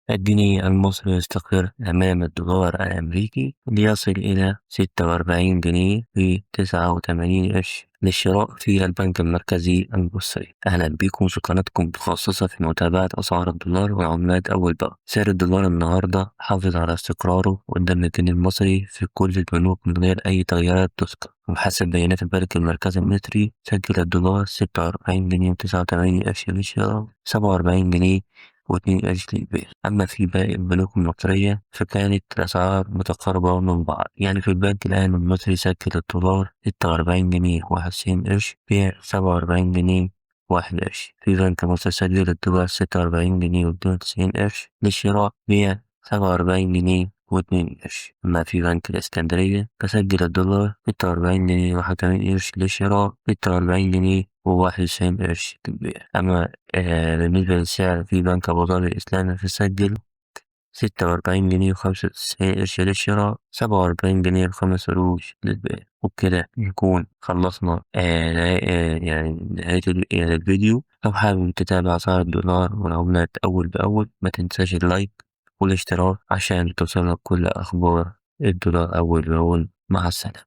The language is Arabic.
الجنيه المصري يستقر أمام الدولار الأمريكي ليصل إلى 46 جنيه في 89 قرش للشراء في البنك المركزي المصري. أهلا بكم في قناتكم المتخصصة في متابعة أسعار الدولار والعملات أول بأول. سعر الدولار النهاردة حافظ على استقراره قدام الجنيه المصري في كل البنوك من غير أي تغييرات تذكر. وبحسب بيانات البنك المركزي المصري سجل الدولار 46 جنيه و89 قرش للشراء، 47 جنيه و2 قرش للبيع. أما في باقي البنوك المصرية فكانت الأسعار متقاربة من بعض، يعني في البنك الأهلي المصري سجل الدولار 46 جنيه و91 قرش، بيع 47 جنيه و1 قرش. في بنك مصر سجل الدولار 46 جنيه و92 قرش للشراء، بيع 47 جنيه و2 قرش. أما في بنك الإسكندرية فسجل الدولار 46 جنيه و81 قرش للشراء، 46 جنيه و91 قرش للبيع. أما بالنسبة للسعر في بنك أبو ظبي الإسلامي فسجل 46 جنيه و95 قرش للشراء، 47 جنيه و5 قروش للبيع. وبكده نكون خلصنا يعني نهاية الفيديو. لو حابب تتابع أسعار الدولار والعملات أول بأول ما تنساش اللايك والاشتراك عشان توصلك كل أخبار الدولار أول بأول. مع السلامة.